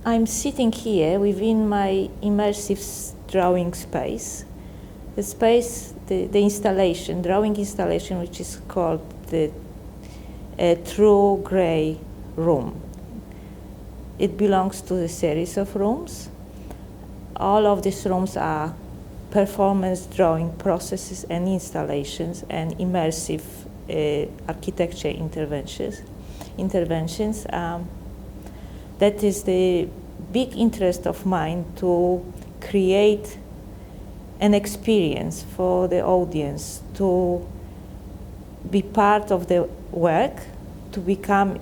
I'm sitting here within my immersive drawing space. The space, the installation, drawing installation, which is called the True Grey Room. It belongs to a series of rooms. All of these rooms are performance drawing processes and installations and immersive architecture interventions. That is the big interest of mine, to create an experience for the audience, to be part of the work, to become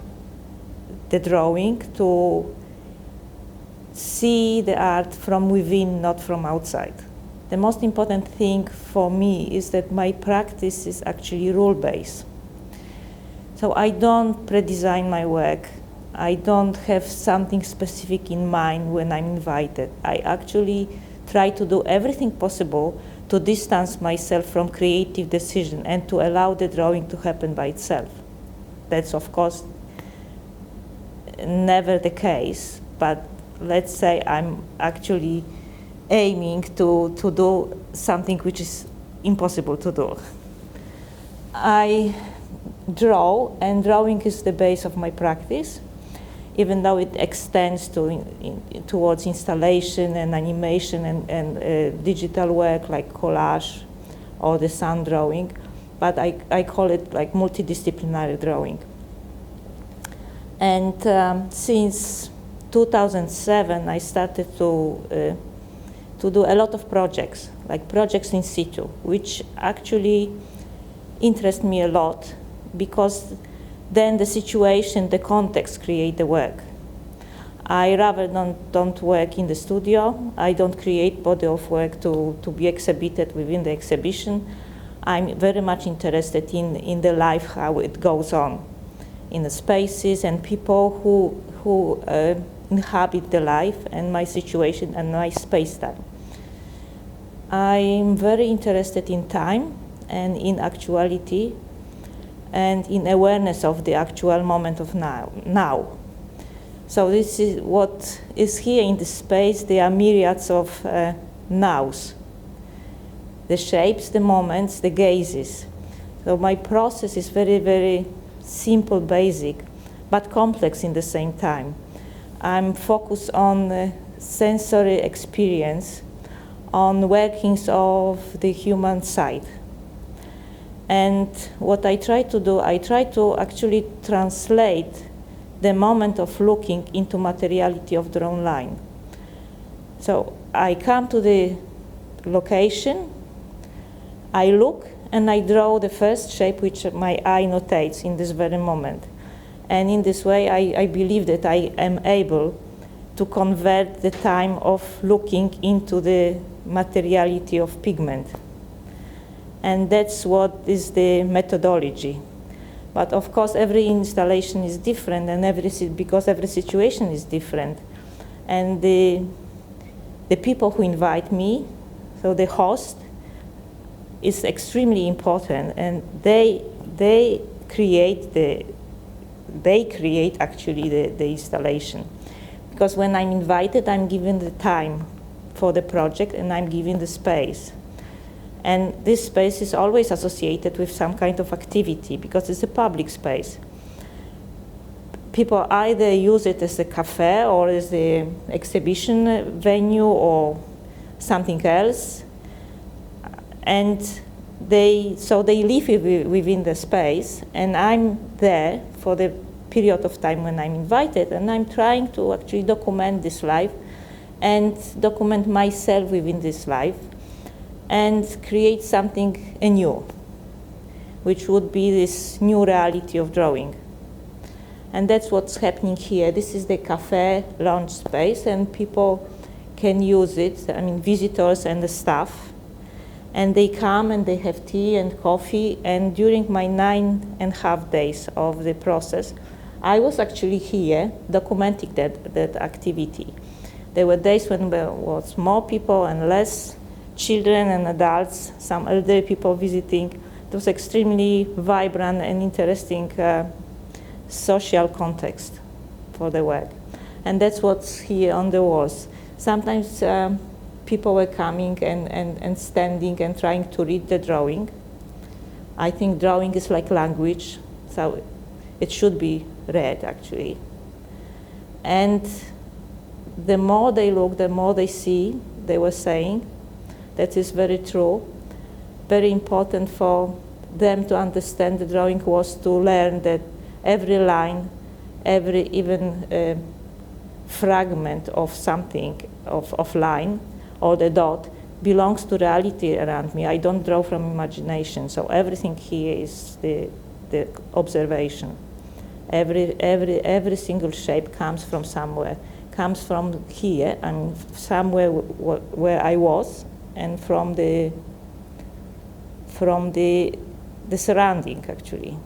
the drawing, to see the art from within, not from outside. The most important thing for me is that my practice is actually rule-based. So I don't pre-design my work. I don't have something specific in mind when I'm invited. I actually try to do everything possible to distance myself from creative decision and to allow the drawing to happen by itself. That's, of course, never the case, but let's say I'm actually aiming to do something which is impossible to do. I draw, and drawing is the base of my practice, even though it extends towards installation and animation and digital work like collage or the sun drawing, but I call it like multidisciplinary drawing. And since 2007, I started to do a lot of projects, like projects in situ, which actually interest me a lot, because then the situation, the context create the work. I rather don't work in the studio. I don't create body of work to be exhibited within the exhibition. I'm very much interested in the life, how it goes on in the spaces and people who inhabit the life and my situation and my space-time. I'm very interested in time and in actuality and in awareness of the actual moment of now. So this is what is here in the space. There are myriads of nows, the shapes, the moments, the gazes. So my process is very, very simple, basic, but complex in the same time. I'm focused on sensory experience, on workings of the human side. And what I try to do, I try to actually translate the moment of looking into materiality of drawn line. So I come to the location, I look, and I draw the first shape which my eye notates in this very moment. And in this way, I believe that I am able to convert the time of looking into the materiality of pigment. And that's what is the methodology. But of course, every installation is different, and because every situation is different. And the people who invite me, so the host, is extremely important, and they create actually the installation. Because when I'm invited, I'm given the time for the project and I'm given the space. And this space is always associated with some kind of activity because it's a public space. People either use it as a cafe or as an exhibition venue or something else. And they live within the space, and I'm there for the period of time when I'm invited, and I'm trying to actually document this life and document myself within this life and create something anew, which would be this new reality of drawing. And that's what's happening here. This is the cafe lounge space, and people can use it, I mean visitors and the staff. And they come and they have tea and coffee, and during my 9.5 days of the process, I was actually here documenting that activity. There were days when there was more people and less children and adults, some elderly people visiting. It was extremely vibrant and interesting social context for the work. And that's what's here on the walls. Sometimes people were coming and standing and trying to read the drawing. I think drawing is like language, so it should be read actually. And the more they look, the more they see, they were saying. That is very true. Very important for them to understand the drawing was to learn that every line, every even fragment of something, of line or the dot, belongs to reality around me. I don't draw from imagination, so everything here is the observation. Every single shape comes from somewhere, comes from here, I mean somewhere where I was, and from the surrounding actually.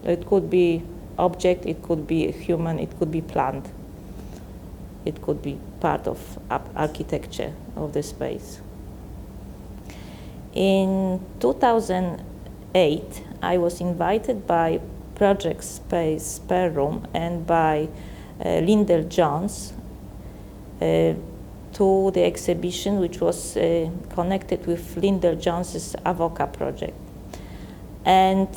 It could be object, it could be human, it could be plant. It could be part of architecture of the space. In 2008, I was invited by Project Space Spare Room and by Lyndall Jones to the exhibition, which was connected with Lyndall Jones's Avoca project. And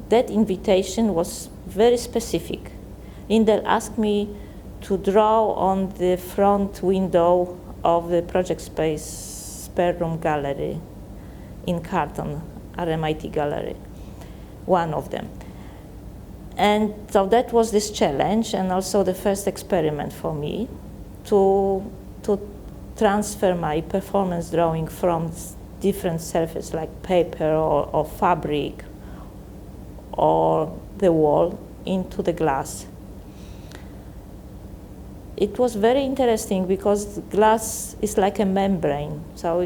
that invitation was very specific. Lyndall asked me to draw on the front window of the Project Space Spare Room Gallery in Carlton, RMIT Gallery, one of them. And so that was this challenge and also the first experiment for me to transfer my performance drawing from different surfaces like paper or fabric or the wall into the glass. It was very interesting because glass is like a membrane, so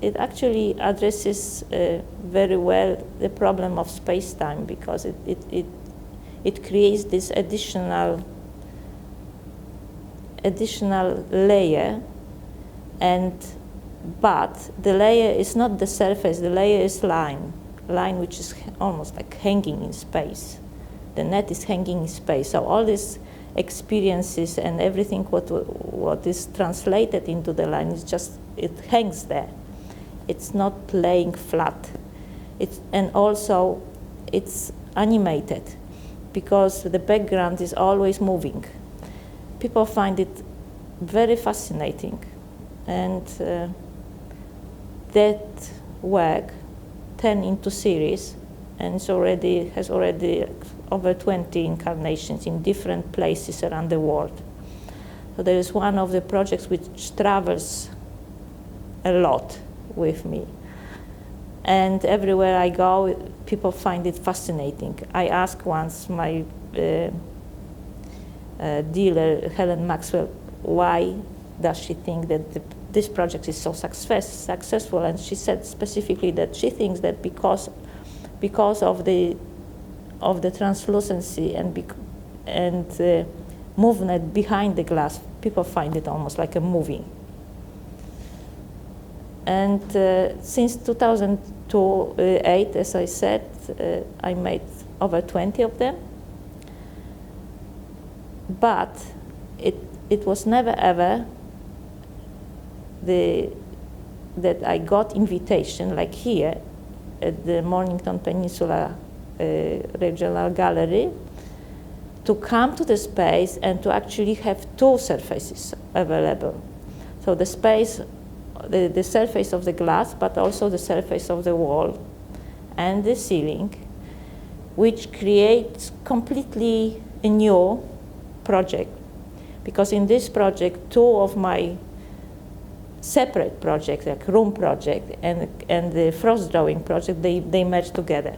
it actually addresses very well the problem of space-time because it creates this additional layer, but the layer is not the surface, the layer is line which is almost like hanging in space. The net is hanging in space, so all these experiences and everything what is translated into the line is just, it hangs there. It's not laying flat. And also it's animated because the background is always moving. People find it very fascinating, and that work turned into series, and has already over 20 incarnations in different places around the world. So there is one of the projects which travels a lot with me. And everywhere I go, people find it fascinating. I asked once my dealer, Helen Maxwell, why does she think that this project is so successful? And she said specifically that she thinks that because of the translucency and movement behind the glass, people find it almost like a movie. And since 2008, as I said, I made over 20 of them. But it was never ever that I got invitation like here at the Mornington Peninsula Regional Gallery to come to the space and to actually have two surfaces available. So the space, the surface of the glass, but also the surface of the wall and the ceiling, which creates completely a new project. Because in this project, two of my separate projects, like room project and the frost drawing project, they merge together.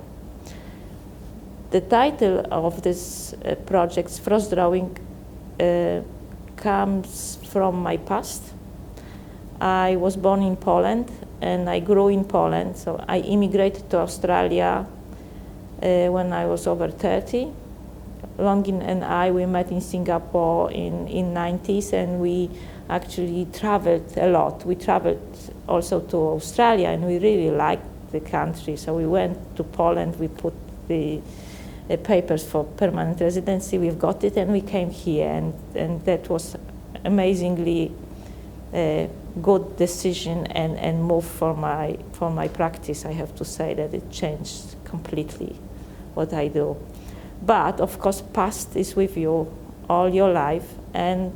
The title of this project, frost drawing, comes from my past. I was born in Poland and I grew in Poland, so I immigrated to Australia when I was over 30. Longin and we met in Singapore in 90s, and we actually traveled a lot. We traveled also to Australia, and we really liked the country. So we went to Poland, we put the papers for permanent residency. We've got it, and we came here, and that was amazingly good decision and move for my practice. I have to say that it changed completely what I do. But of course, past is with you all your life, and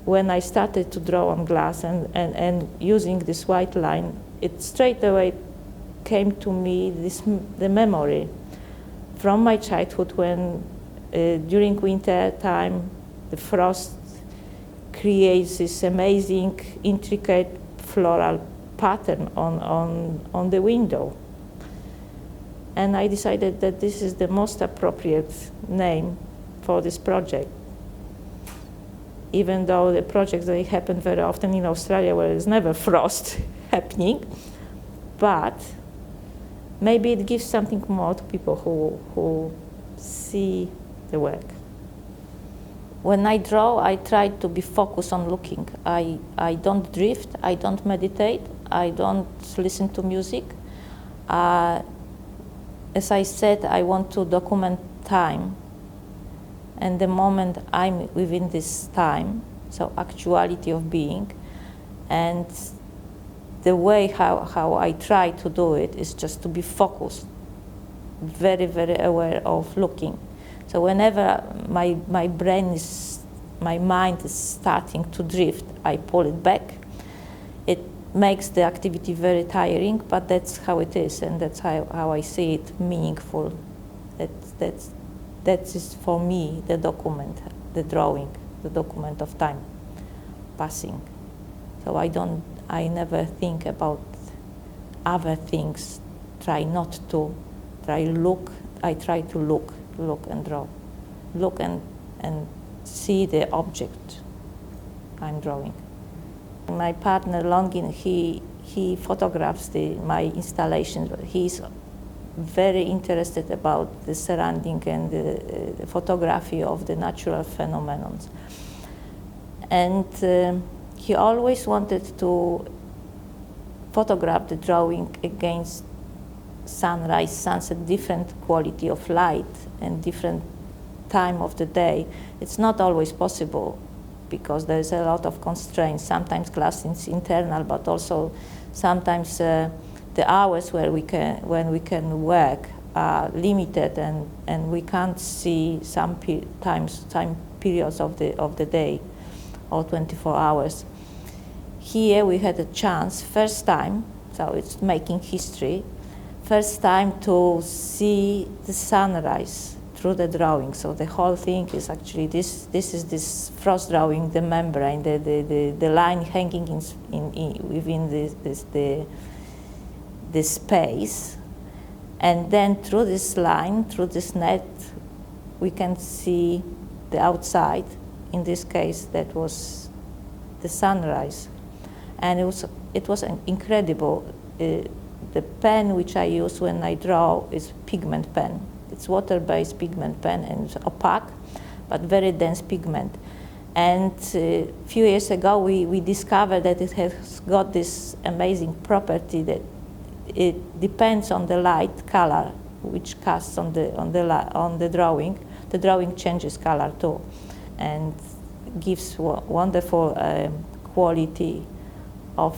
when I started to draw on glass and using this white line, it straight away came to me the memory from my childhood when during winter time the frost creates this amazing intricate floral pattern on the window. And I decided that this is the most appropriate name for this project. Even though the projects, they happen very often in Australia where there's never frost happening, but maybe it gives something more to people who see the work. When I draw, I try to be focused on looking. I don't drift, I don't meditate, I don't listen to music. As I said, I want to document time and the moment I'm within this time, so actuality of being. And the way how I try to do it is just to be focused, very, very aware of looking. So whenever my mind is starting to drift, I pull it back. It makes the activity very tiring, but that's how it is, and that's how I see it meaningful. That is for me the document, the drawing, the document of time passing. So I never think about other things. I try to look and draw, look and see the object I'm drawing. My partner Longin, he photographs my installations. He's very interested about the surrounding and the photography of the natural phenomena. And he always wanted to photograph the drawing against sunrise, sunset, different quality of light and different time of the day. It's not always possible because there's a lot of constraints. Sometimes glass is internal, but also sometimes the hours when we can work are limited, and we can't see some time periods of the day or 24 hours. Here we had a chance, first time, so it's making history, first time to see the sunrise through the drawing. So the whole thing is actually this is this frost drawing, the membrane, the line hanging within the space, and then through this line, through this net, we can see the outside. In this case, that was the sunrise, and it was incredible. The pen which I use when I draw is pigment pen. It's water-based pigment pen, and it's opaque, but very dense pigment. And a few years ago, we discovered that it has got this amazing property that it depends on the light color which casts on the drawing. The drawing changes color too, and gives wonderful quality of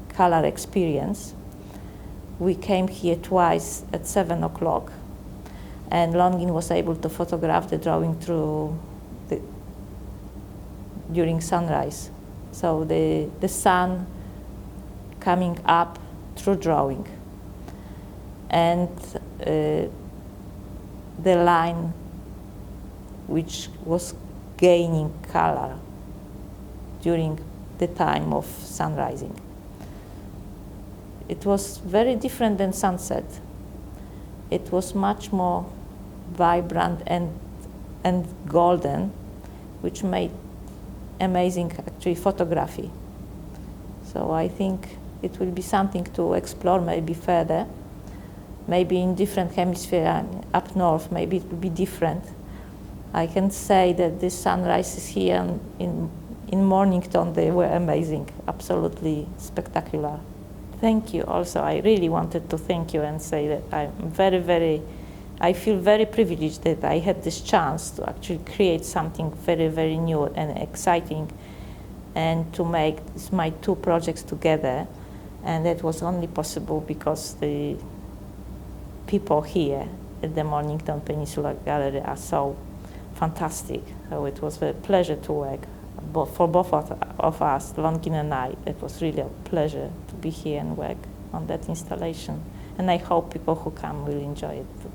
color experience. We came here twice at 7 o'clock, and Longin was able to photograph the drawing during sunrise. So the sun coming up through drawing, and the line which was gaining color during the time of sunrising. It was very different than sunset. It was much more vibrant and golden, which made amazing actually photography. So I think it will be something to explore maybe further, maybe in different hemisphere. Up north maybe it will be different. I can say that the sunrises here in Mornington, they were amazing, absolutely spectacular. Thank you also. I really wanted to thank you and say that I'm very, very I feel very privileged that I had this chance to actually create something very, very new and exciting, and to make my two projects together. And that was only possible because the people here at the Mornington Peninsula Gallery are so fantastic. So it was a pleasure to work for both of us, Longin and I. It was really a pleasure to be here and work on that installation. And I hope people who come will enjoy it too.